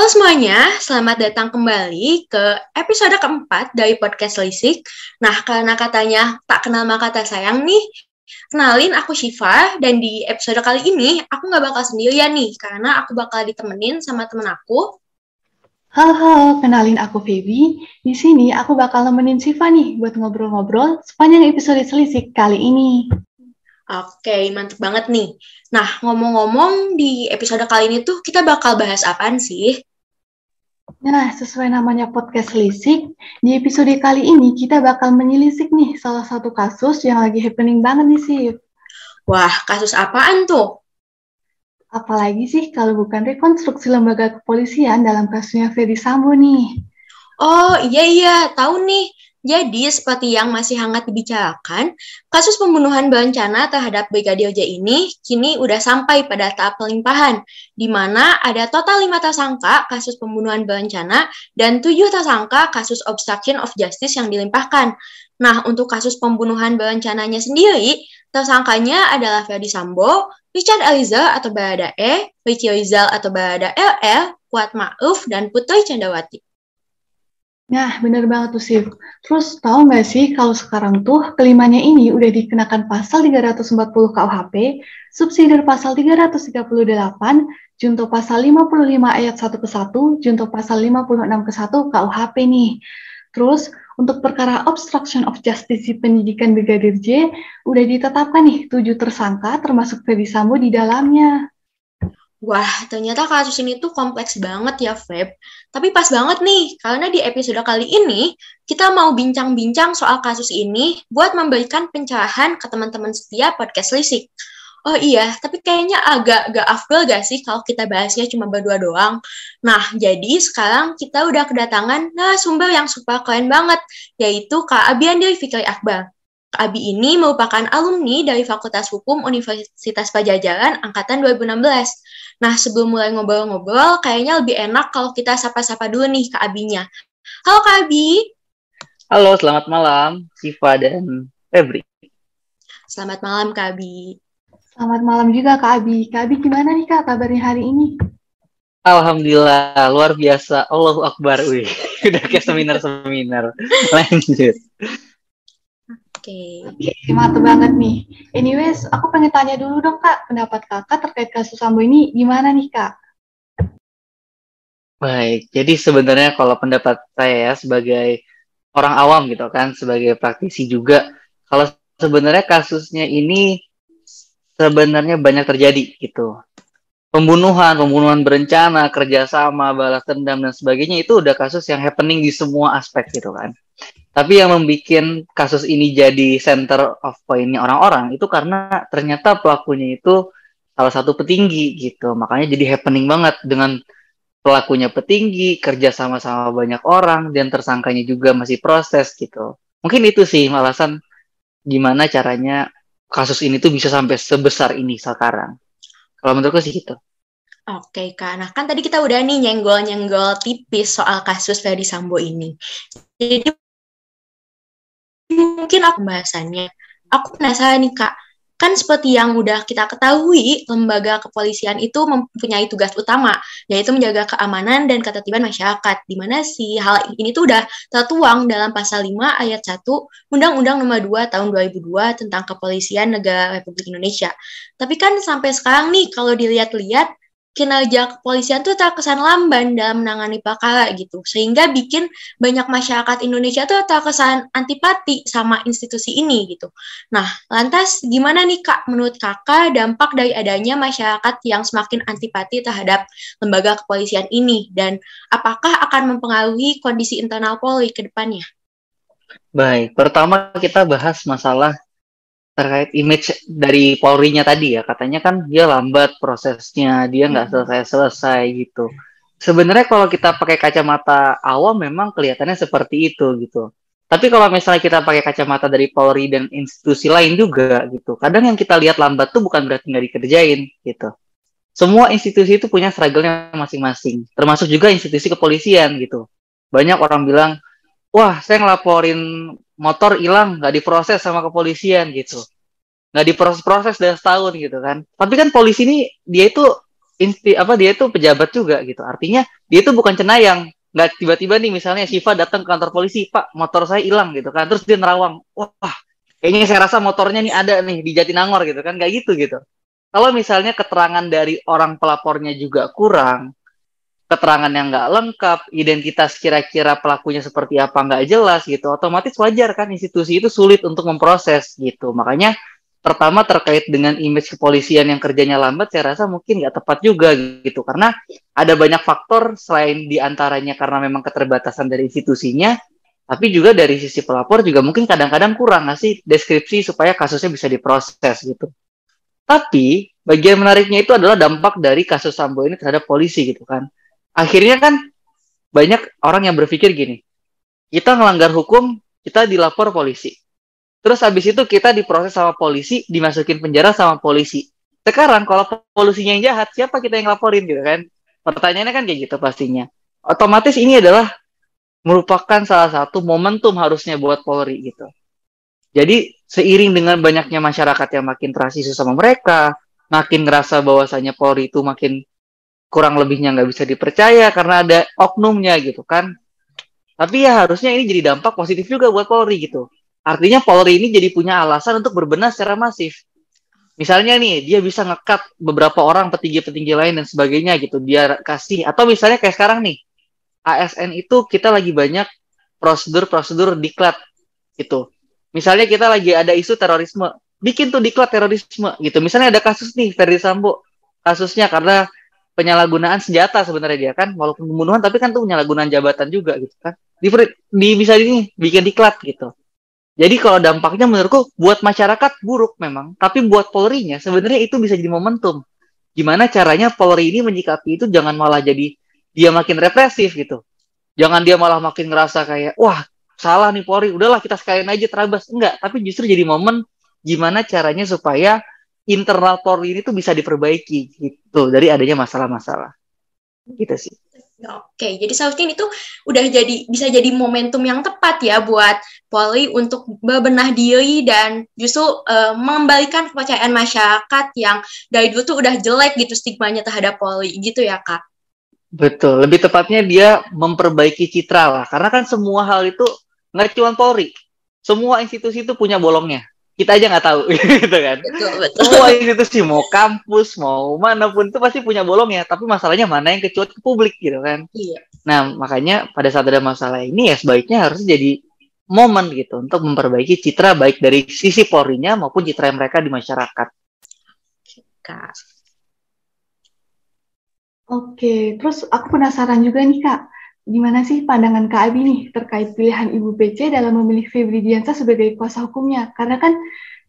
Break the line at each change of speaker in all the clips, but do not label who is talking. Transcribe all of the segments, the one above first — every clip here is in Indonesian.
Halo semuanya, selamat datang kembali ke episode keempat dari podcast Lisik. Nah, karena katanya tak kenal maka tak sayang nih, kenalin aku Syifa, dan di episode kali ini aku nggak bakal sendirian nih, karena aku bakal ditemenin sama temen aku.
Halo, kenalin aku Feby. Di sini aku bakal nemenin Siva nih buat ngobrol-ngobrol sepanjang episode Selisik kali ini.
Oke, mantep banget nih. Nah, ngomong-ngomong di episode kali ini tuh kita bakal bahas apaan sih?
Nah, sesuai namanya podcast Selisik, di episode kali ini kita bakal menyelisik nih salah satu kasus yang lagi happening banget nih, Sif.
Wah, kasus apaan tuh?
Apalagi sih kalau bukan rekonstruksi lembaga kepolisian dalam kasusnya Ferdy Sambo nih.
Oh iya, tahu nih. Jadi seperti yang masih hangat dibicarakan, kasus pembunuhan berencana terhadap Brigadir J ini kini udah sampai pada tahap pelimpahan, di mana ada total 5 tersangka kasus pembunuhan berencana dan 7 tersangka kasus obstruction of justice yang dilimpahkan. Nah, untuk kasus pembunuhan berencananya sendiri, tersangkanya adalah Ferdy Sambo, Richard Eliezer atau Baradae, Ricky Rizal atau Barada LL, Kuat Ma'ruf, dan Putri Candrawati.
Nah, bener banget tuh, Sif. Terus tahu nggak sih kalau sekarang tuh kelimanya ini udah dikenakan pasal 340 KUHP, subsidi pasal 338, junto pasal 55 ayat 1 ke 1, junto pasal 56 ke 1 KUHP nih. Terus untuk perkara obstruction of justice di penyidikan Brigadir J, udah ditetapkan nih 7 tersangka termasuk Ferdy Sambo di dalamnya.
Wah, ternyata kasus ini tuh kompleks banget ya, Feb. Tapi pas banget nih, karena di episode kali ini, kita mau bincang-bincang soal kasus ini buat memberikan pencerahan ke teman-teman setia podcast Lisik. Oh iya, tapi kayaknya agak gak afdol gak sih kalau kita bahasnya cuma berdua doang. Nah, jadi sekarang kita udah kedatangan narasumber yang super keren banget, yaitu Kak Abian dari Fikri Akbar. Kak Abi ini merupakan alumni dari Fakultas Hukum Universitas Padjadjaran Angkatan 2016. Nah, sebelum mulai ngobrol-ngobrol, kayaknya lebih enak kalau kita sapa-sapa dulu nih Kak Abinya. Halo Kak Abi.
Halo, selamat malam, Siva dan Febri.
Selamat malam Kak Abi.
Selamat malam juga Kak Abi. Kak Abi gimana nih Kak kabarnya hari ini?
Alhamdulillah, luar biasa. Allahu Akbar. Wih, udah kayak seminar-seminar. Lanjut.
Oke.
Mantap banget nih. Anyways, aku pengen tanya dulu dong Kak, pendapat Kakak terkait kasus Sambo ini gimana nih Kak?
Baik, jadi sebenarnya kalau pendapat saya ya, sebagai orang awam gitu kan, sebagai praktisi juga, kalau sebenarnya kasusnya ini sebenarnya banyak terjadi gitu. Pembunuhan berencana, kerjasama, balas dendam, dan sebagainya itu udah kasus yang happening di semua aspek gitu kan. Tapi yang membuat kasus ini jadi center of point-nya orang-orang itu karena ternyata pelakunya itu salah satu petinggi gitu. Makanya jadi happening banget dengan pelakunya petinggi, kerja sama-sama banyak orang, dan tersangkanya juga masih proses gitu. Mungkin itu sih alasan gimana caranya kasus ini tuh bisa sampai sebesar ini sekarang. Kalau menurutku sih gitu.
Oke Kak, nah kan tadi kita udah nih nyenggol-nyenggol tipis soal kasus Ferdy Sambo ini. Jadi mungkin aku pembahasannya. Aku penasaran nih Kak, kan seperti yang udah kita ketahui, lembaga kepolisian itu mempunyai tugas utama, yaitu menjaga keamanan dan ketertiban masyarakat, di mana si hal ini tuh udah tertuang dalam pasal 5 ayat 1 Undang-Undang Nomor 2 Tahun 2002 tentang Kepolisian Negara Republik Indonesia. Tapi kan sampai sekarang nih, kalau dilihat-lihat, kinerja kepolisian tuh terkesan lamban dalam menangani perkara gitu, sehingga bikin banyak masyarakat Indonesia tuh terkesan antipati sama institusi ini gitu. Nah, lantas gimana nih Kak, menurut Kakak dampak dari adanya masyarakat yang semakin antipati terhadap lembaga kepolisian ini, dan apakah akan mempengaruhi kondisi internal Polri ke depannya?
Baik, pertama kita bahas masalah terkait image dari Polri-nya tadi ya. Katanya kan dia lambat prosesnya, dia nggak selesai-selesai gitu. Sebenarnya kalau kita pakai kacamata awam memang kelihatannya seperti itu gitu. Tapi kalau misalnya kita pakai kacamata dari Polri dan institusi lain juga gitu, kadang yang kita lihat lambat tuh bukan berarti nggak dikerjain gitu. Semua institusi itu punya struggle-nya masing-masing, termasuk juga institusi kepolisian gitu. Banyak orang bilang, wah saya ngelaporin motor hilang nggak diproses sama kepolisian gitu, nggak diproses-proses dari setahun gitu kan. Tapi kan polisi ini dia itu dia itu pejabat juga gitu. Artinya dia itu bukan cenayang. Nggak tiba-tiba nih misalnya Syifa datang ke kantor polisi, Pak, motor saya hilang gitu kan. Terus dia nerawang, wah, kayaknya saya rasa motornya nih ada nih di Jatinangor gitu kan. Kayak gitu. Kalau misalnya keterangan dari orang pelapornya juga kurang, keterangan yang nggak lengkap, identitas kira-kira pelakunya seperti apa nggak jelas gitu, otomatis wajar kan institusi itu sulit untuk memproses gitu. Makanya pertama terkait dengan image kepolisian yang kerjanya lambat, saya rasa mungkin nggak tepat juga gitu, karena ada banyak faktor selain diantaranya karena memang keterbatasan dari institusinya, tapi juga dari sisi pelapor juga mungkin kadang-kadang kurang ngasih deskripsi supaya kasusnya bisa diproses gitu. Tapi bagian menariknya itu adalah dampak dari kasus Sambo ini terhadap polisi gitu kan. Akhirnya kan banyak orang yang berpikir gini, kita ngelanggar hukum, kita dilapor polisi. Terus habis itu kita diproses sama polisi, dimasukin penjara sama polisi. Sekarang kalau polisinya yang jahat, siapa kita yang laporin gitu kan? Pertanyaannya kan kayak gitu pastinya. Otomatis ini adalah merupakan salah satu momentum harusnya buat Polri gitu. Jadi seiring dengan banyaknya masyarakat yang makin terasisu sama mereka, makin ngerasa bahwasanya Polri itu makin kurang lebihnya nggak bisa dipercaya karena ada oknumnya gitu kan. Tapi ya harusnya ini jadi dampak positif juga buat Polri gitu. Artinya Polri ini jadi punya alasan untuk berbenah secara masif. Misalnya nih, dia bisa nge-cut beberapa orang petinggi-petinggi lain dan sebagainya gitu. Dia kasih, atau misalnya kayak sekarang nih, ASN itu kita lagi banyak prosedur-prosedur diklat gitu. Misalnya kita lagi ada isu terorisme, bikin tuh diklat terorisme gitu. Misalnya ada kasus nih, Ferdi Sambo, kasusnya karena penyalahgunaan senjata sebenarnya dia kan, walaupun pembunuhan tapi kan tuh penyalahgunaan jabatan juga gitu kan. Bisa ini bikin diklat gitu. Jadi kalau dampaknya menurutku buat masyarakat buruk memang, tapi buat Polri-nya sebenarnya itu bisa jadi momentum. Gimana caranya Polri ini menyikapi itu jangan malah jadi dia makin represif gitu. Jangan dia malah makin ngerasa kayak, wah salah nih Polri, udahlah kita sekalian aja terabas. Enggak, tapi justru jadi momen gimana caranya supaya internal Polri ini tuh bisa diperbaiki gitu dari adanya masalah-masalah. Gitu sih.
Oke, jadi Saustin itu udah bisa jadi momentum yang tepat ya buat Polri untuk bebenah diri dan justru mengembalikan kepercayaan masyarakat yang dari dulu tuh udah jelek gitu stigmanya terhadap Polri gitu ya Kak.
Betul, lebih tepatnya dia memperbaiki citra lah, karena kan semua hal itu nggak cuma Polri, semua institusi itu punya bolongnya. Kita aja nggak tahu, gitu kan.
Betul.
Semua institusi, mau kampus, mau manapun itu pasti punya bolongnya. Tapi masalahnya mana yang kecuali ke publik, gitu kan.
Iya.
Nah, makanya pada saat ada masalah ini ya sebaiknya harus jadi momen gitu untuk memperbaiki citra baik dari sisi Polri-nya maupun citra mereka di masyarakat.
Kak.
Oke, terus aku penasaran juga nih Kak, gimana sih pandangan Kak Abi nih terkait pilihan Ibu PC dalam memilih Febri Diansah sebagai kuasa hukumnya? Karena kan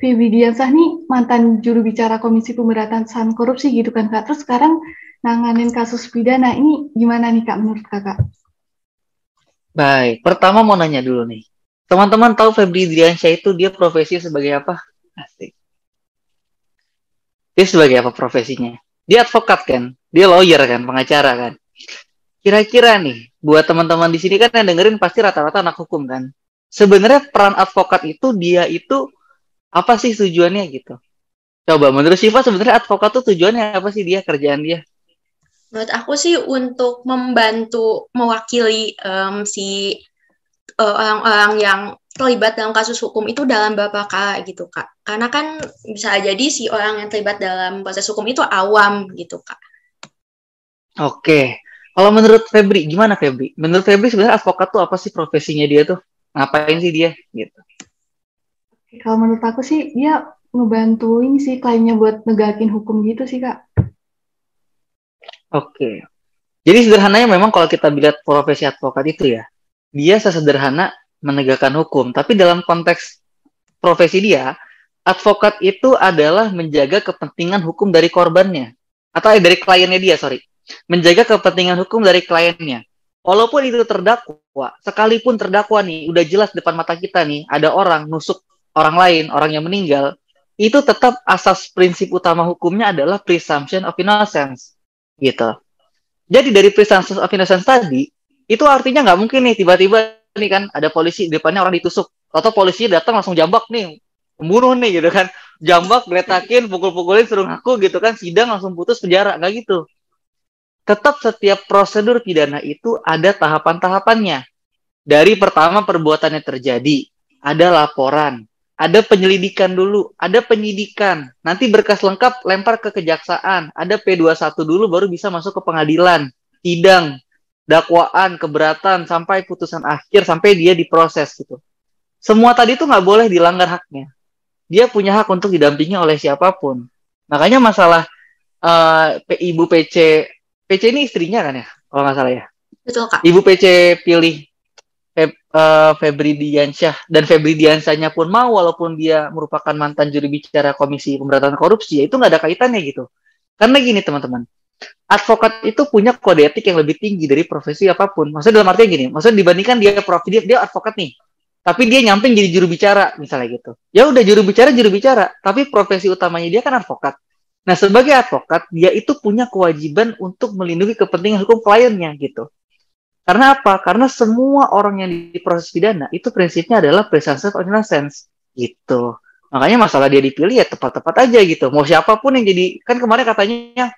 Febri Diansah nih mantan juru bicara Komisi Pemberantasan Korupsi gitu kan Kak, terus sekarang nanganin kasus pidana, ini gimana nih Kak menurut Kakak?
Baik, pertama mau nanya dulu nih. Teman-teman tahu Febri Diansah itu dia profesi sebagai apa? Asik. Dia sebagai apa profesinya? Dia advokat kan? Dia lawyer kan, pengacara kan? Kira-kira nih, buat teman-teman di sini kan yang dengerin pasti rata-rata anak hukum kan? Sebenarnya peran advokat itu dia itu apa sih tujuannya gitu? Coba menurut Syifa sebenarnya advokat tuh tujuannya apa sih dia, kerjaan dia?
Menurut aku sih untuk membantu mewakili si orang-orang yang terlibat dalam kasus hukum itu dalam beberapa perkara gitu Kak. Karena kan bisa jadi si orang yang terlibat dalam proses hukum itu awam gitu Kak.
Oke. Kalau menurut Febri, gimana Febri? Menurut Febri sebenarnya advokat tuh apa sih profesinya dia tuh? Ngapain sih dia? Gitu.
Kalau menurut aku sih dia ngebantuin sih kliennya buat negakin hukum gitu sih Kak.
Oke. Jadi sederhananya memang kalau kita lihat profesi advokat itu ya, dia sesederhana menegakkan hukum. Tapi dalam konteks profesi dia, advokat itu adalah menjaga kepentingan hukum dari korbannya. Atau dari kliennya dia, sorry. Menjaga kepentingan hukum dari kliennya. Walaupun itu terdakwa, sekalipun terdakwa nih, udah jelas depan mata kita nih, ada orang nusuk orang lain, orang yang meninggal, itu tetap asas prinsip utama hukumnya adalah presumption of innocence. Gitu. Jadi dari presumption of innocence tadi, itu artinya nggak mungkin nih tiba-tiba nih kan ada polisi di depannya orang ditusuk, atau polisi datang langsung jambak nih, pembunuh nih gitu kan, jambak, geletakin, pukul-pukulin, suruh ngaku gitu kan, sidang langsung putus penjara, nggak gitu. tetap setiap prosedur pidana itu ada tahapan-tahapannya. Dari pertama perbuatannya terjadi, ada laporan, ada penyelidikan dulu, ada penyidikan, nanti berkas lengkap lempar ke kejaksaan, ada P21 dulu baru bisa masuk ke pengadilan, sidang, dakwaan, keberatan, sampai putusan akhir, sampai dia diproses gitu. Semua tadi itu nggak boleh dilanggar haknya. Dia punya hak untuk didampingi oleh siapapun. Makanya masalah Ibu PC ini istrinya kan ya, kalau nggak salah ya.
Betul, Kak.
Ibu PC pilih Febri Diansyah, dan Febri Diansyahnya pun mau, walaupun dia merupakan mantan juru bicara Komisi Pemberantasan Korupsi, ya itu nggak ada kaitannya gitu. Karena gini teman-teman, advokat itu punya kode etik yang lebih tinggi dari profesi apapun. Maksudnya dalam artinya gini, maksudnya dibandingkan dia advokat nih, tapi dia nyamping jadi juru bicara misalnya gitu. Ya udah juru bicara, tapi profesi utamanya dia kan advokat. Nah, sebagai advokat, dia itu punya kewajiban untuk melindungi kepentingan hukum kliennya gitu. Karena apa? Karena semua orang yang diproses pidana itu prinsipnya adalah presumption of innocence gitu. Makanya masalah dia dipilih ya tepat-tepat aja gitu. Mau siapapun yang jadi, kan kemarin katanya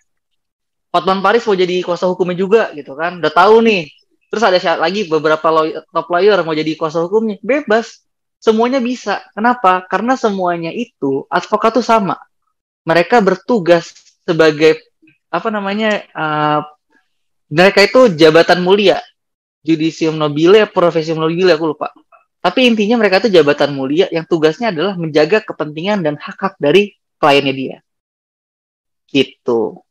Hotman Paris mau jadi kuasa hukumnya juga gitu kan. Udah tahu nih. Terus ada lagi beberapa top lawyer mau jadi kuasa hukumnya. Bebas. Semuanya bisa. Kenapa? Karena semuanya itu advokat tuh sama. Mereka bertugas sebagai mereka itu jabatan mulia, judicium nobile, profesium nobile, aku lupa. Tapi intinya mereka itu jabatan mulia yang tugasnya adalah menjaga kepentingan dan hak-hak dari kliennya dia. Gitu.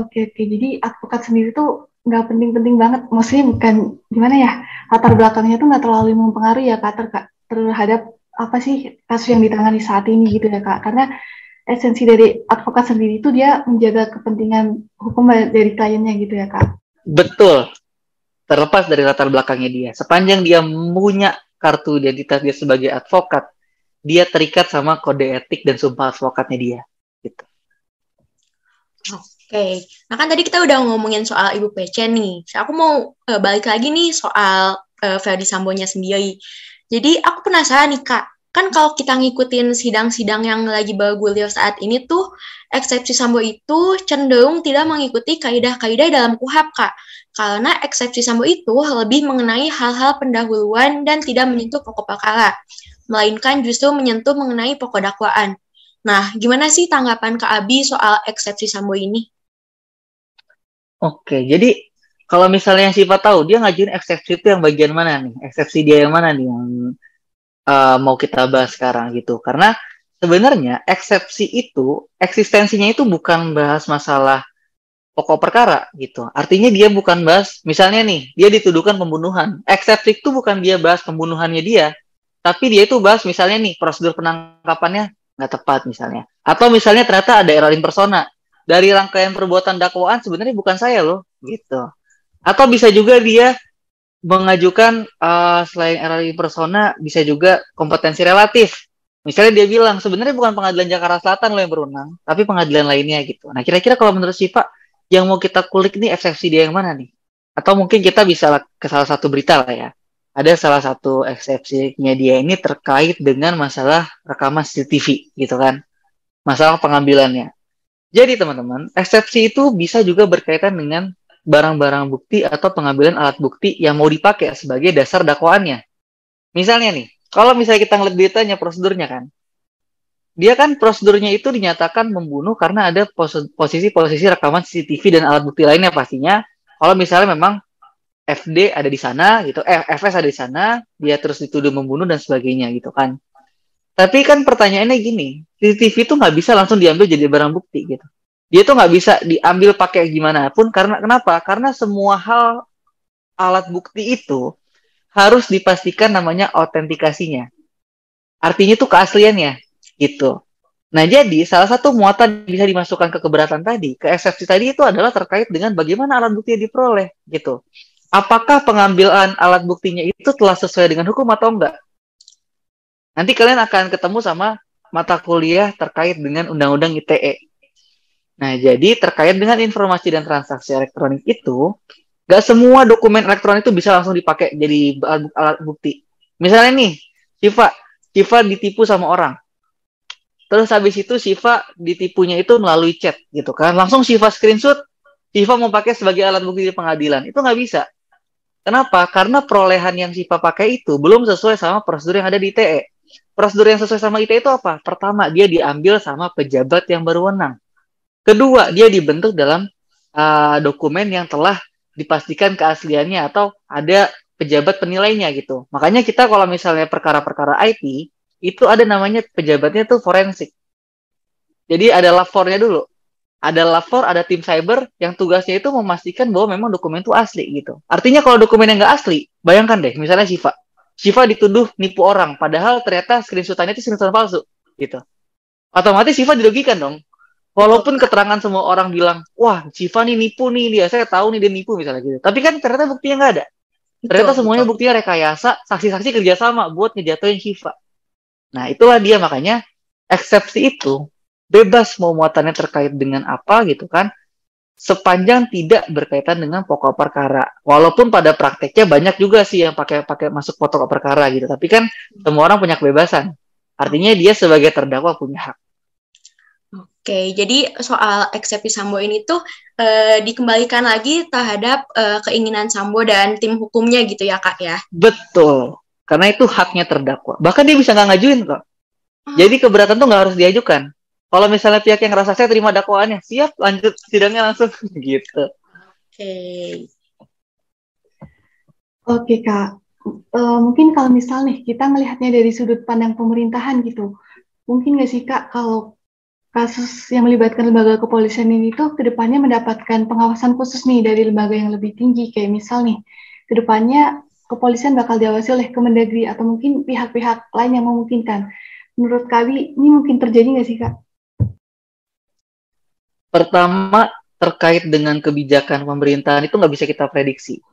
Oke, jadi advokat sendiri tuh nggak penting-penting banget. Maksudnya bukan gimana ya, latar belakangnya tuh nggak terlalu mempengaruhi ya Kak terhadap apa sih kasus yang ditangani saat ini gitu ya Kak. Karena esensi dari advokat sendiri itu dia menjaga kepentingan hukum dari kliennya gitu ya Kak.
Betul. Terlepas dari latar belakangnya dia. Sepanjang dia punya kartu identitas dia sebagai advokat, dia terikat sama kode etik dan sumpah advokatnya dia. Gitu.
Oke, nah kan tadi kita udah ngomongin soal Ibu PC nih. Aku mau balik lagi nih soal Verdi Sambonya sendiri. Jadi aku penasaran nih Kak, kan kalau kita ngikutin sidang-sidang yang lagi bergulir saat ini tuh, eksepsi Sambo itu cenderung tidak mengikuti kaidah-kaidah dalam KUHP Kak. Karena eksepsi Sambo itu lebih mengenai hal-hal pendahuluan dan tidak menyentuh pokok perkara, melainkan justru menyentuh mengenai pokok dakwaan. Nah, gimana sih tanggapan Kak Abi soal eksepsi Sambo ini?
Oke, jadi kalau misalnya yang Siva tahu, dia ngajuin eksepsi itu yang bagian mana nih? Eksepsi dia yang mana nih yang mau kita bahas sekarang gitu? Karena sebenarnya eksepsi itu, eksistensinya itu bukan bahas masalah pokok perkara gitu. Artinya dia bukan bahas, misalnya nih, dia dituduhkan pembunuhan. Eksepsi itu bukan dia bahas pembunuhannya dia, tapi dia itu bahas misalnya nih, prosedur penangkapannya nggak tepat misalnya. Atau misalnya ternyata ada error in persona. Dari rangkaian perbuatan dakwaan sebenarnya bukan saya loh, gitu. Atau bisa juga dia mengajukan selain error in persona, bisa juga kompetensi relatif. Misalnya dia bilang, sebenarnya bukan pengadilan Jakarta Selatan loh yang berwenang, tapi pengadilan lainnya gitu. Nah, kira-kira kalau menurut Siva, yang mau kita kulik nih eksepsi dia yang mana nih? Atau mungkin kita bisa ke salah satu berita lah ya. Ada salah satu eksepsinya dia ini terkait dengan masalah rekaman CCTV gitu kan. Masalah pengambilannya. Jadi teman-teman, eksepsi itu bisa juga berkaitan dengan barang-barang bukti atau pengambilan alat bukti yang mau dipakai sebagai dasar dakwaannya. Misalnya nih, kalau misalnya kita ngeliat beritanya, prosedurnya kan, dia kan prosedurnya itu dinyatakan membunuh karena ada posisi-posisi rekaman CCTV dan alat bukti lainnya pastinya. Kalau misalnya memang FD ada di sana gitu, FS ada di sana, dia terus dituduh membunuh dan sebagainya gitu kan. Tapi kan pertanyaannya gini, CCTV itu nggak bisa langsung diambil jadi barang bukti gitu. Dia tuh nggak bisa diambil pakai gimana pun, karena kenapa? Karena semua hal alat bukti itu harus dipastikan namanya autentikasinya. Artinya tuh keasliannya gitu. Nah, jadi salah satu muatan bisa dimasukkan ke keberatan tadi, ke eksepsi tadi itu adalah terkait dengan bagaimana alat bukti yang diperoleh gitu. Apakah pengambilan alat buktinya itu telah sesuai dengan hukum atau enggak? Nanti kalian akan ketemu sama mata kuliah terkait dengan Undang-Undang ITE. Nah, jadi terkait dengan informasi dan transaksi elektronik itu, nggak semua dokumen elektronik itu bisa langsung dipakai jadi alat bukti. Misalnya nih, Siva ditipu sama orang. Terus habis itu Siva ditipunya itu melalui chat gitu kan. Langsung Siva screenshot, Siva mau pakai sebagai alat bukti di pengadilan. Itu nggak bisa. Kenapa? Karena perolehan yang Siva pakai itu belum sesuai sama prosedur yang ada di ITE. Prosedur yang sesuai sama ITE itu apa? Pertama, dia diambil sama pejabat yang berwenang. Kedua, dia dibentuk dalam dokumen yang telah dipastikan keasliannya atau ada pejabat penilainya gitu. Makanya kita kalau misalnya perkara-perkara IT, itu ada namanya pejabatnya tuh forensik. Jadi ada lapornya dulu. Ada lapor, ada tim cyber yang tugasnya itu memastikan bahwa memang dokumen itu asli gitu. Artinya kalau dokumen yang nggak asli, bayangkan deh, misalnya Shiva. Shiva dituduh nipu orang, padahal ternyata screenshotannya itu screenshot palsu gitu. Otomatis Shiva dirugikan dong. Walaupun keterangan semua orang bilang, wah Shiva nih nipu nih dia, saya tahu nih dia nipu misalnya gitu. Tapi kan ternyata buktinya nggak ada. Ternyata semuanya buktinya rekayasa, saksi-saksi kerjasama buat ngejatuhin Shiva. Nah itulah dia makanya eksepsi itu bebas mau muatannya terkait dengan apa gitu kan, sepanjang tidak berkaitan dengan pokok perkara. Walaupun pada prakteknya banyak juga sih yang pakai masuk pokok perkara gitu, tapi kan semua orang punya kebebasan. Artinya dia sebagai terdakwa punya hak.
Oke, jadi soal eksepsi Sambo ini tuh dikembalikan lagi terhadap keinginan Sambo dan tim hukumnya gitu ya Kak ya?
Betul, karena itu haknya terdakwa. Bahkan dia bisa nggak ngajuin kok. Jadi keberatan tuh nggak harus diajukan. Kalau misalnya pihak yang ngerasa saya terima dakwaannya, siap lanjut sidangnya langsung gitu.
Oke.
Oke Kak, mungkin kalau misal nih kita melihatnya dari sudut pandang pemerintahan gitu, mungkin nggak sih Kak kalau kasus yang melibatkan lembaga kepolisian ini tuh kedepannya mendapatkan pengawasan khusus nih dari lembaga yang lebih tinggi, kayak misal nih kedepannya kepolisian bakal diawasi oleh Kemendagri atau mungkin pihak-pihak lain yang memungkinkan. Menurut Kawi, ini mungkin terjadi nggak sih Kak?
Pertama, terkait dengan kebijakan pemerintahan itu nggak bisa kita prediksi.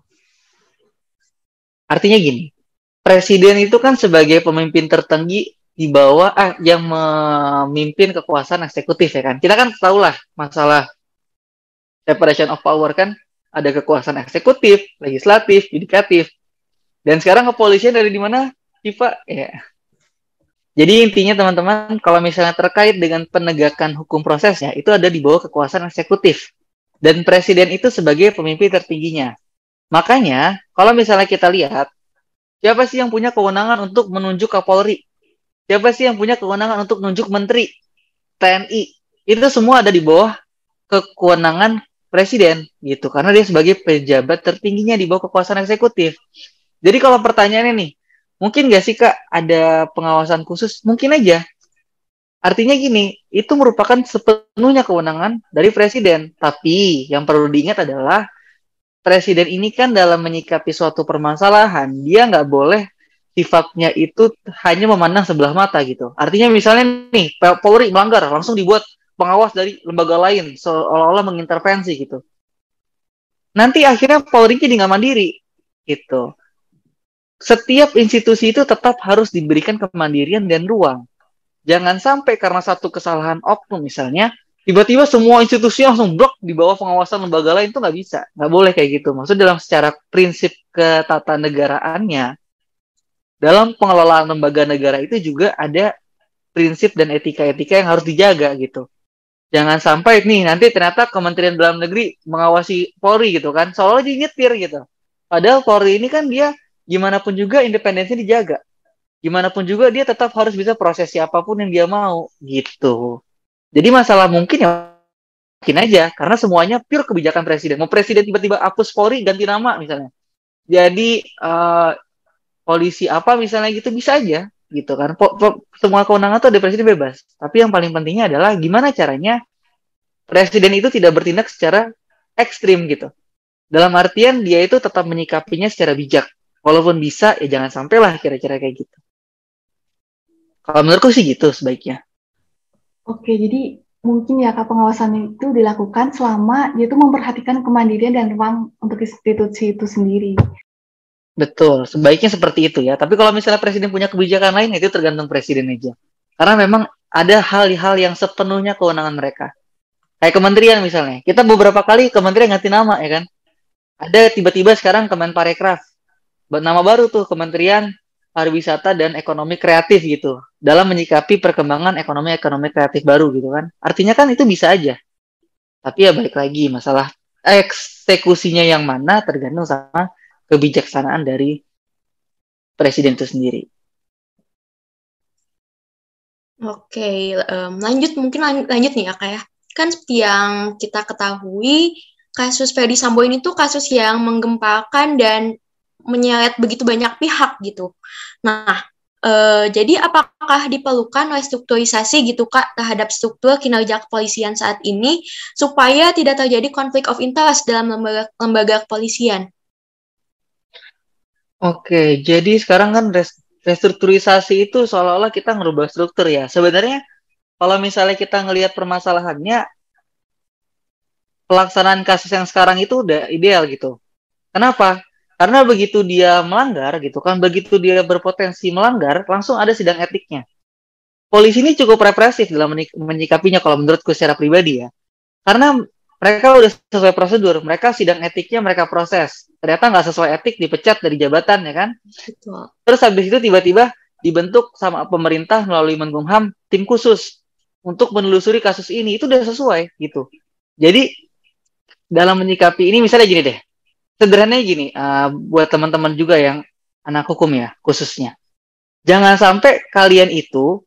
Artinya gini, presiden itu kan sebagai pemimpin tertinggi di bawah yang memimpin kekuasaan eksekutif ya kan. Kita kan tahu lah masalah separation of power kan, ada kekuasaan eksekutif, legislatif, yudikatif. Dan sekarang kepolisian dari di mana? Pak ya. Jadi intinya teman-teman, kalau misalnya terkait dengan penegakan hukum prosesnya, itu ada di bawah kekuasaan eksekutif. Dan presiden itu sebagai pemimpin tertingginya. Makanya, kalau misalnya kita lihat, siapa sih yang punya kewenangan untuk menunjuk Kapolri? Siapa sih yang punya kewenangan untuk menunjuk Menteri, TNI? Itu semua ada di bawah kewenangan presiden, gitu. Karena dia sebagai pejabat tertingginya di bawah kekuasaan eksekutif. Jadi kalau pertanyaannya nih, mungkin nggak sih Kak ada pengawasan khusus? Mungkin aja. Artinya gini, itu merupakan sepenuhnya kewenangan dari presiden. Tapi yang perlu diingat adalah presiden ini kan dalam menyikapi suatu permasalahan, dia nggak boleh sifatnya itu hanya memandang sebelah mata gitu. Artinya misalnya nih, Polri melanggar, langsung dibuat pengawas dari lembaga lain, seolah-olah mengintervensi gitu. Nanti akhirnya Polri jadi nggak mandiri gitu. Setiap institusi itu tetap harus diberikan kemandirian dan ruang. Jangan sampai karena satu kesalahan oknum misalnya, tiba-tiba semua institusi langsung blok di bawah pengawasan lembaga lain, itu nggak bisa. Nggak boleh kayak gitu. Maksudnya dalam secara prinsip ketatanegaraannya, dalam pengelolaan lembaga negara itu juga ada prinsip dan etika-etika yang harus dijaga gitu. Jangan sampai nih nanti ternyata Kementerian Dalam Negeri mengawasi Polri gitu kan, seolah jadi nyetir gitu. Padahal Polri ini kan dia gimana pun juga independensinya dijaga. Gimana pun juga dia tetap harus bisa proses siapapun yang dia mau gitu. Jadi masalah mungkin ya mungkin aja karena semuanya pure kebijakan presiden. Mau presiden tiba-tiba hapus Polri ganti nama misalnya. Jadi polisi apa misalnya gitu bisa aja gitu kan. Semua kewenangan tuh ada presiden bebas. Tapi yang paling pentingnya adalah gimana caranya presiden itu tidak bertindak secara ekstrim gitu. Dalam artian dia itu tetap menyikapinya secara bijak. Walaupun bisa, ya jangan sampailah kira-kira kayak gitu. Kalau menurutku sih gitu sebaiknya.
Oke, jadi mungkin ya Kak pengawasan itu dilakukan selama dia itu memperhatikan kemandirian dan ruang untuk institusi itu sendiri.
Betul, sebaiknya seperti itu ya. Tapi kalau misalnya presiden punya kebijakan lain, itu tergantung presiden aja. Karena memang ada hal-hal yang sepenuhnya kewenangan mereka. Kayak kementerian misalnya. Kita beberapa kali kementerian ganti nama ya kan. Ada tiba-tiba sekarang Kemenparekraf. Nama baru tuh Kementerian Pariwisata dan Ekonomi Kreatif gitu. Dalam menyikapi perkembangan ekonomi kreatif baru gitu kan. Artinya kan itu bisa aja. Tapi ya balik lagi masalah eksekusinya yang mana tergantung sama kebijaksanaan dari presiden itu sendiri.
Oke, lanjut nih ya Kak ya. Kan seperti yang kita ketahui, kasus Ferdy Sambo ini tuh kasus yang menggempakan dan menyeret begitu banyak pihak gitu. Nah, jadi apakah diperlukan restrukturisasi gitu Kak terhadap struktur kinerja kepolisian saat ini supaya tidak terjadi konflik of interest dalam lembaga kepolisian?
Oke, jadi sekarang kan restrukturisasi itu seolah-olah kita ngerubah struktur ya. Sebenarnya kalau misalnya kita ngelihat permasalahannya, pelaksanaan kasus yang sekarang itu udah ideal gitu. Kenapa? Karena begitu dia melanggar gitu kan, begitu dia berpotensi melanggar, langsung ada sidang etiknya. Polisi ini cukup represif dalam menyikapinya kalau menurutku secara pribadi ya. Karena mereka udah sesuai prosedur, mereka sidang etiknya mereka proses. Ternyata nggak sesuai etik, dipecat dari jabatan ya kan.
Betul.
Terus habis itu tiba-tiba dibentuk sama pemerintah melalui Menkumham tim khusus untuk menelusuri kasus ini. Itu udah sesuai gitu. Jadi dalam menyikapi ini misalnya gini deh. Sederhananya gini, buat teman-teman juga yang anak hukum ya khususnya. Jangan sampai kalian itu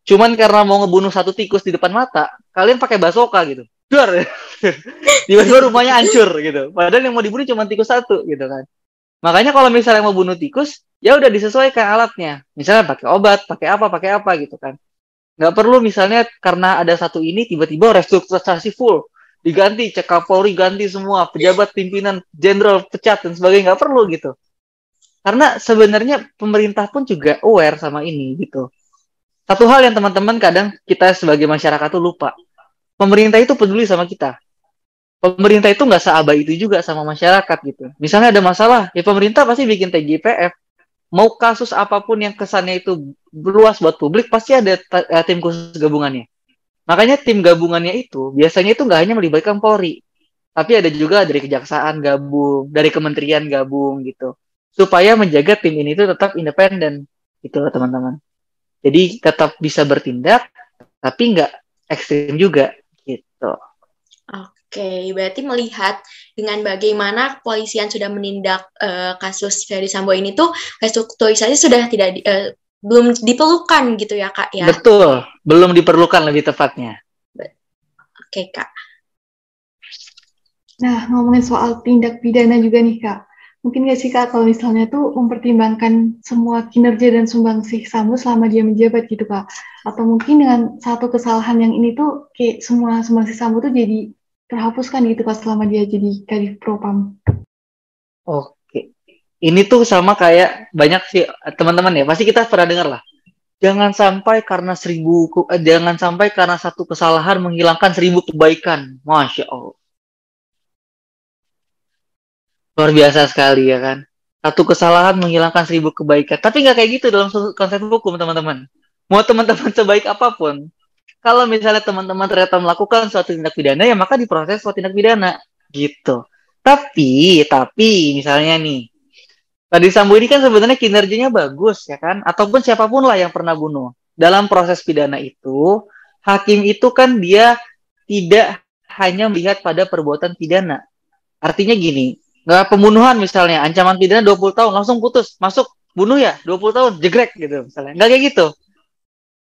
cuman karena mau ngebunuh satu tikus di depan mata, kalian pakai basoka gitu. Duar. Tiba-tiba rumahnya hancur gitu. Padahal yang mau dibunuh cuma tikus satu gitu kan. Makanya kalau misalnya mau bunuh tikus, ya udah disesuaikan alatnya. Misalnya pakai obat, pakai apa gitu kan. Nggak perlu misalnya karena ada satu ini tiba-tiba restrukturisasi full. Diganti, cek Kapolri ganti semua, pejabat pimpinan jenderal pecat dan sebagainya. Nggak perlu gitu. Karena sebenarnya pemerintah pun juga aware sama ini gitu. Satu hal yang teman-teman kadang kita sebagai masyarakat tuh lupa. Pemerintah itu peduli sama kita. Pemerintah itu nggak seabai itu juga sama masyarakat gitu. Misalnya ada masalah, ya pemerintah pasti bikin TGIPF. Mau kasus apapun yang kesannya itu luas buat publik, pasti ada tim khusus gabungannya. Makanya tim gabungannya itu biasanya itu nggak hanya melibatkan Polri, tapi ada juga dari kejaksaan gabung, dari kementerian gabung gitu. Supaya menjaga tim ini itu tetap independen gitu teman-teman. Jadi tetap bisa bertindak, tapi nggak ekstrim juga gitu.
Oke, berarti melihat dengan bagaimana kepolisian sudah menindak kasus Ferdy Sambo ini tuh restrukturisasi sudah belum diperlukan gitu ya Kak ya?
Betul, belum diperlukan lebih tepatnya.
Oke Kak.
Nah, ngomongin soal tindak pidana juga nih Kak. Mungkin nggak sih Kak kalau misalnya tuh mempertimbangkan semua kinerja dan sumbangsih Sambo selama dia menjabat gitu Kak. Atau mungkin dengan satu kesalahan yang ini tuh kayak semua sumbangsih Sambo tuh jadi terhapuskan gitu Kak selama dia jadi Kadif Propam.
Oke. Ini tuh sama kayak banyak sih teman-teman ya, pasti kita pernah dengar lah. Jangan sampai karena jangan sampai karena satu kesalahan menghilangkan 1000 kebaikan. Masya Allah. Luar biasa sekali ya kan. Satu kesalahan menghilangkan 1000 kebaikan. Tapi nggak kayak gitu dalam konsep hukum teman-teman. Mau teman-teman sebaik apapun, kalau misalnya teman-teman ternyata melakukan suatu tindak pidana, ya maka diproses suatu tindak pidana. Gitu. Tapi misalnya nih, Ferdy Sambo ini kan sebenarnya kinerjanya bagus ya kan, ataupun siapapun lah yang pernah bunuh. Dalam proses pidana itu, hakim itu kan dia tidak hanya melihat pada perbuatan pidana. Artinya gini, nggak pembunuhan misalnya, ancaman pidana 20 tahun, langsung putus, masuk, bunuh ya, 20 tahun, jegrek gitu misalnya. Nggak kayak gitu.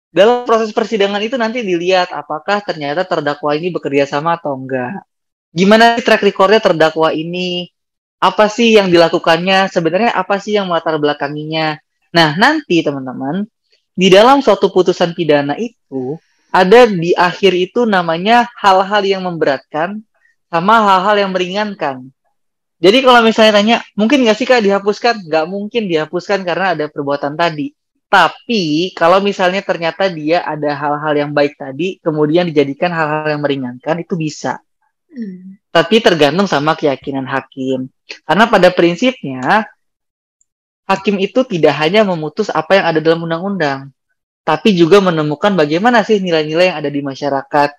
Dalam proses persidangan itu nanti dilihat apakah ternyata terdakwa ini bekerja sama atau enggak. Gimana track recordnya terdakwa ini, apa sih yang dilakukannya, sebenarnya apa sih yang melatar belakanginya. Nah, nanti teman-teman, di dalam suatu putusan pidana itu, ada di akhir itu namanya hal-hal yang memberatkan sama hal-hal yang meringankan. Jadi kalau misalnya tanya, mungkin nggak sih Kak dihapuskan? Nggak mungkin dihapuskan karena ada perbuatan tadi. Tapi kalau misalnya ternyata dia ada hal-hal yang baik tadi, kemudian dijadikan hal-hal yang meringankan, itu bisa. Tapi tergantung sama keyakinan hakim. Karena pada prinsipnya, hakim itu tidak hanya memutus apa yang ada dalam undang-undang, tapi juga menemukan bagaimana sih nilai-nilai yang ada di masyarakat.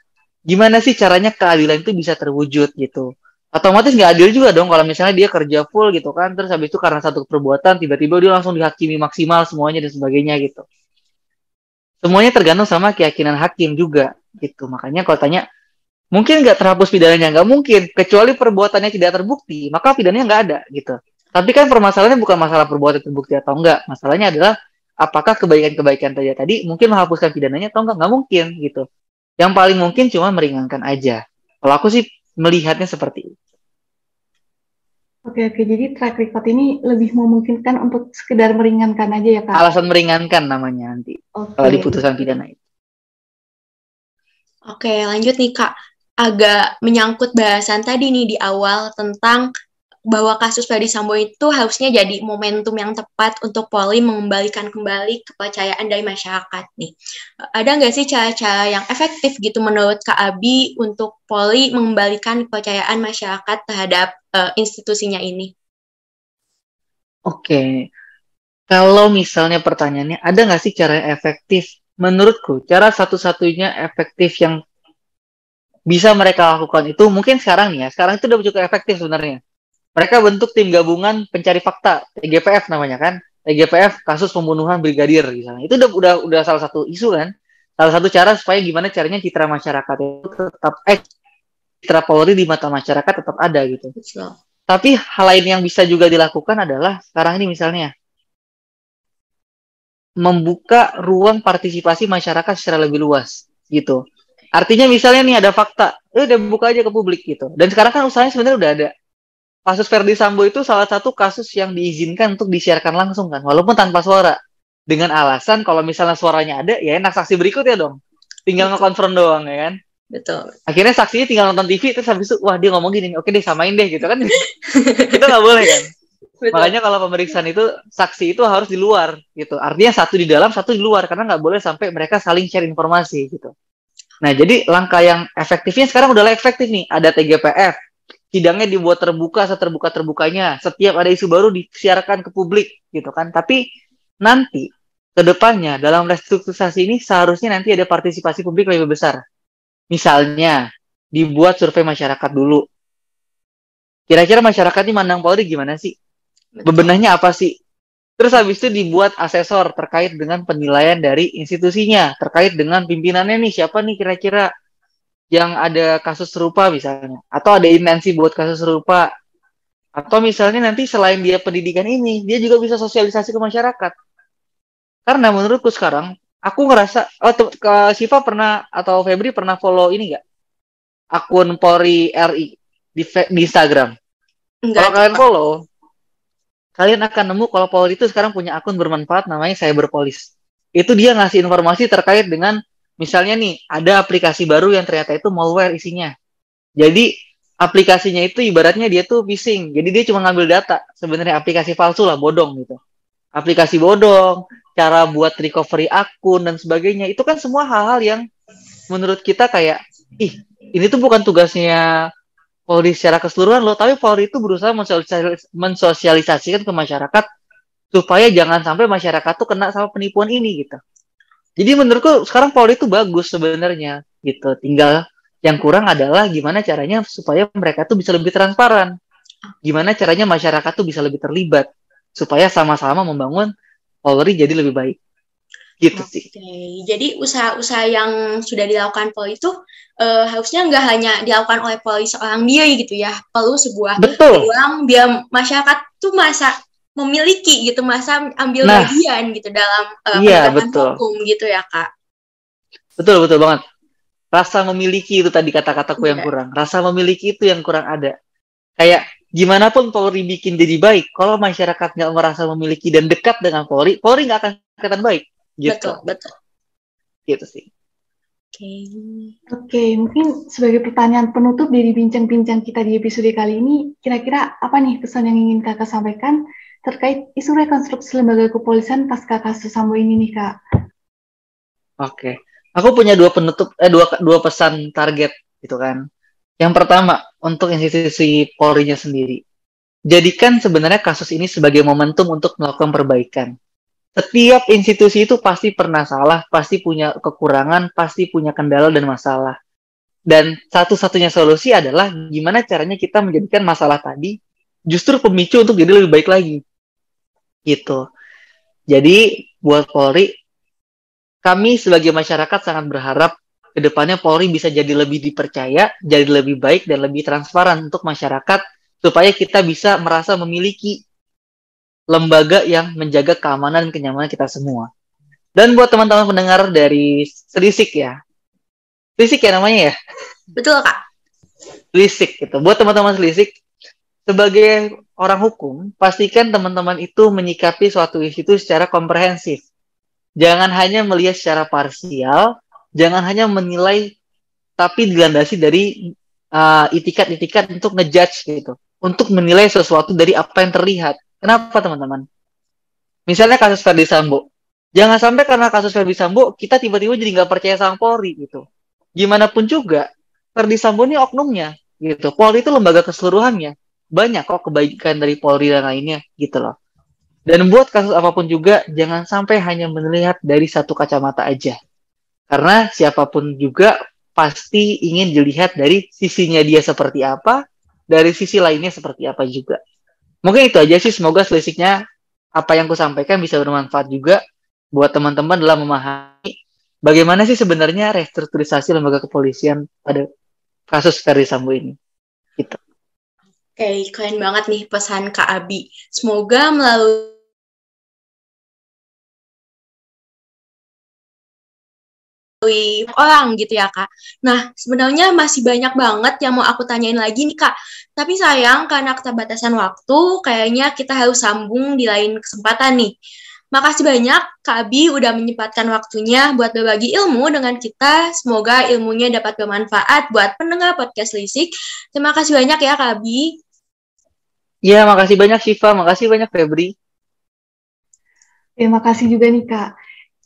Gimana sih caranya keadilan itu bisa terwujud gitu. Otomatis nggak adil juga dong kalau misalnya dia kerja full gitu kan, terus habis itu karena satu perbuatan tiba-tiba dia langsung dihakimi maksimal semuanya dan sebagainya gitu. Semuanya tergantung sama keyakinan hakim juga gitu. Makanya kalau tanya mungkin nggak terhapus pidananya, nggak mungkin, kecuali perbuatannya tidak terbukti, maka pidananya nggak ada gitu. Tapi kan permasalahannya bukan masalah perbuatan terbukti atau enggak, masalahnya adalah apakah kebaikan-kebaikan tadi mungkin menghapuskan pidananya atau enggak mungkin gitu. Yang paling mungkin cuma meringankan aja. Kalau aku sih melihatnya seperti itu.
Oke, jadi track record ini lebih memungkinkan untuk sekedar meringankan aja ya, Kak?
Alasan meringankan namanya nanti, kalau di putusan pidana itu.
Oke, lanjut nih Kak. Agak menyangkut bahasan tadi nih di awal tentang bahwa kasus Ferdy Sambo itu harusnya jadi momentum yang tepat untuk Polri mengembalikan kembali kepercayaan dari masyarakat nih. Ada nggak sih cara-cara yang efektif gitu menurut Kak Abi untuk Polri mengembalikan kepercayaan masyarakat terhadap institusinya ini?
Oke, kalau misalnya pertanyaannya ada nggak sih cara yang efektif? Menurutku, cara satu-satunya efektif yang bisa mereka lakukan itu mungkin sekarang nih ya. Sekarang itu udah cukup efektif sebenarnya. Mereka bentuk tim gabungan pencari fakta, TGPF namanya kan. TGPF kasus pembunuhan brigadir misalnya. Itu udah salah satu isu kan. Salah satu cara supaya gimana caranya citra masyarakat itu tetap citra Polri di mata masyarakat tetap ada gitu.
Betul.
Tapi hal lain yang bisa juga dilakukan adalah sekarang ini misalnya membuka ruang partisipasi masyarakat secara lebih luas gitu. Artinya misalnya nih ada fakta, udah buka aja ke publik gitu. Dan sekarang kan usahanya sebenarnya udah ada. Kasus Ferdy Sambo itu salah satu kasus yang diizinkan untuk disiarkan langsung kan, walaupun tanpa suara. Dengan alasan kalau misalnya suaranya ada, ya enak saksi berikutnya dong. Tinggal nge-confirm doang ya kan.
Betul.
Akhirnya saksinya tinggal nonton TV, terus habis itu, wah dia ngomong gini, oke deh samain deh gitu kan. Itu nggak boleh kan.
Betul.
Makanya kalau pemeriksaan itu, saksi itu harus di luar gitu. Artinya satu di dalam, satu di luar. Karena nggak boleh sampai mereka saling share informasi gitu. Nah, jadi langkah yang efektifnya sekarang udah efektif nih. Ada TGPF, sidangnya dibuat terbuka seterbuka-terbukanya. Setiap ada isu baru disiarkan ke publik gitu kan. Tapi nanti ke depannya dalam restrukturisasi ini seharusnya nanti ada partisipasi publik lebih besar. Misalnya dibuat survei masyarakat dulu. Kira-kira masyarakat ini mandang Polri gimana sih? Bebenahnya apa sih? Terus habis itu dibuat asesor terkait dengan penilaian dari institusinya, terkait dengan pimpinannya nih, siapa nih kira-kira yang ada kasus serupa misalnya, atau ada intensi buat kasus serupa, atau misalnya nanti selain dia pendidikan ini, dia juga bisa sosialisasi ke masyarakat. Karena menurutku sekarang, aku ngerasa, ke Siva pernah, atau Febri pernah follow ini nggak? Akun Polri RI di Instagram. Kalau kalian follow, kalian akan nemu kalau Polri itu sekarang punya akun bermanfaat namanya Cyberpolis. Itu dia ngasih informasi terkait dengan, misalnya nih, ada aplikasi baru yang ternyata itu malware isinya. Jadi, aplikasinya itu ibaratnya dia tuh phishing. Jadi dia cuma ngambil data. Sebenarnya aplikasi palsu lah, bodong gitu. Aplikasi bodong, cara buat recovery akun, dan sebagainya. Itu kan semua hal-hal yang menurut kita kayak, ini tuh bukan tugasnya Polri secara keseluruhan loh, tapi Polri itu berusaha mensosialisasikan ke masyarakat supaya jangan sampai masyarakat tuh kena sama penipuan ini gitu. Jadi menurutku sekarang Polri itu bagus sebenarnya gitu. Tinggal yang kurang adalah gimana caranya supaya mereka tuh bisa lebih transparan. Gimana caranya masyarakat tuh bisa lebih terlibat supaya sama-sama membangun Polri jadi lebih baik. Gitu sih.
Jadi usaha-usaha yang sudah dilakukan Polri itu harusnya nggak hanya dilakukan oleh Polri seorang diri gitu ya, perlu sebuah ruang biar masyarakat tuh masa memiliki gitu, masa ambil bagian gitu dalam penegakan hukum gitu ya Kak.
Betul banget. Rasa memiliki itu tadi kata-kataku yang kurang. Rasa memiliki itu yang kurang ada. Kayak gimana pun Polri bikin jadi baik, kalau masyarakat nggak merasa memiliki dan dekat dengan Polri nggak akan kelihatan baik. Gitu.
Betul.
Gitu sih.
Oke, mungkin sebagai pertanyaan penutup dari bincang-bincang kita di episode kali ini, kira-kira apa nih pesan yang ingin Kakak sampaikan terkait isu rekonstruksi lembaga kepolisian pasca kasus Sambo ini nih Kak?
Oke. Aku punya dua pesan target gitu kan. Yang pertama, untuk institusi Polri-nya sendiri. Jadikan sebenarnya kasus ini sebagai momentum untuk melakukan perbaikan. Setiap institusi itu pasti pernah salah, pasti punya kekurangan, pasti punya kendala dan masalah. Dan satu-satunya solusi adalah gimana caranya kita menjadikan masalah tadi justru pemicu untuk jadi lebih baik lagi. Gitu. Jadi, buat Polri, kami sebagai masyarakat sangat berharap kedepannya Polri bisa jadi lebih dipercaya, jadi lebih baik dan lebih transparan untuk masyarakat, supaya kita bisa merasa memiliki lembaga yang menjaga keamanan dan kenyamanan kita semua. Dan buat teman-teman pendengar dari Selisik ya, Selisik ya namanya ya?
Betul, Kak.
Selisik gitu. Buat teman-teman Selisik, sebagai orang hukum, pastikan teman-teman itu menyikapi suatu isu itu secara komprehensif. Jangan hanya melihat secara parsial, jangan hanya menilai, tapi dilandasi dari itikat-itikat untuk ngejudge gitu. Untuk menilai sesuatu dari apa yang terlihat. Kenapa teman-teman? Misalnya kasus Ferdy Sambo. Jangan sampai karena kasus Ferdy Sambo, kita tiba-tiba jadi nggak percaya sama Polri gitu. Gimana pun juga, Ferdy Sambo ini oknumnya gitu. Polri itu lembaga keseluruhannya. Banyak kok kebaikan dari Polri dan lainnya gitu loh. Dan buat kasus apapun juga, jangan sampai hanya melihat dari satu kacamata aja. Karena siapapun juga pasti ingin dilihat dari sisinya dia seperti apa, dari sisi lainnya seperti apa juga. Mungkin itu aja sih, semoga Selisiknya apa yang aku sampaikan bisa bermanfaat juga buat teman-teman dalam memahami bagaimana sih sebenarnya restrukturisasi lembaga kepolisian pada kasus Ferdy Sambo ini. Gitu.
Oke, keren banget nih pesan Kak Abi. Semoga melalui orang gitu ya, Kak. Nah, sebenarnya masih banyak banget yang mau aku tanyain lagi nih, Kak. Tapi sayang, karena keterbatasan waktu, kayaknya kita harus sambung di lain kesempatan nih. Makasih banyak, Kak Abi udah menyempatkan waktunya buat berbagi ilmu dengan kita. Semoga ilmunya dapat bermanfaat buat pendengar podcast Lisik. Terima kasih banyak ya, Kak Abi.
Ya, makasih banyak Syifa, makasih banyak Febri.
Terima kasih juga nih Kak.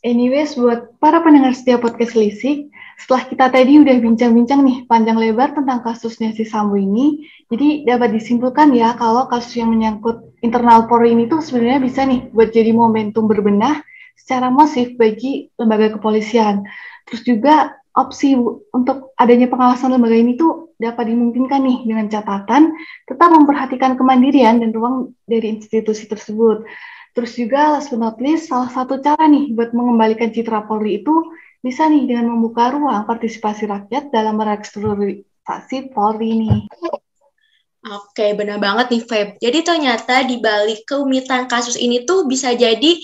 Anyways, buat para pendengar setiap podcast Lisik, setelah kita tadi udah bincang-bincang nih panjang lebar tentang kasusnya si Sambo ini, jadi dapat disimpulkan ya kalau kasus yang menyangkut internal Polri ini tuh sebenarnya bisa nih buat jadi momentum berbenah secara masif bagi lembaga kepolisian. Terus juga opsi untuk adanya pengawasan lembaga ini tuh dapat dimungkinkan nih dengan catatan tetap memperhatikan kemandirian dan ruang dari institusi tersebut. Terus juga last but not least, salah satu cara nih buat mengembalikan citra Polri itu bisa nih dengan membuka ruang partisipasi rakyat dalam merestrukturisasi Polri nih.
Oke, benar banget nih, Feb. Jadi ternyata di balik kerumitan kasus ini tuh bisa jadi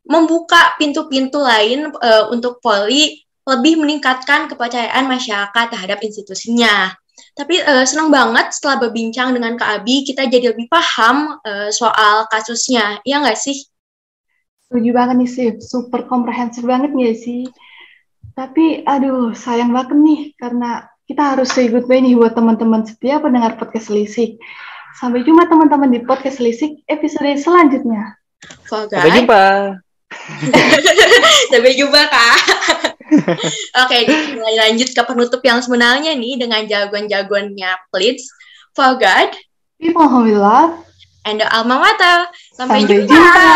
membuka pintu-pintu lain untuk Polri lebih meningkatkan kepercayaan masyarakat terhadap institusinya. Tapi senang banget setelah berbincang dengan Kak Abi, kita jadi lebih paham soal kasusnya. Iya nggak sih?
Setuju banget nih, Sif. Super komprehensif banget nggak sih? Tapi, aduh, sayang banget nih, karena kita harus say goodbye nih buat teman-teman setia pendengar podcast Lisik. Sampai jumpa teman-teman di podcast Lisik episode selanjutnya.
Sampai jumpa.
Sampai jumpa, Kak. Oke, mulai lanjut ke penutup yang sebenarnya nih dengan jagoan-jagoannya Please, For God,
People who we love,
and the Alma Mater. Sampai
sampai
jumpa.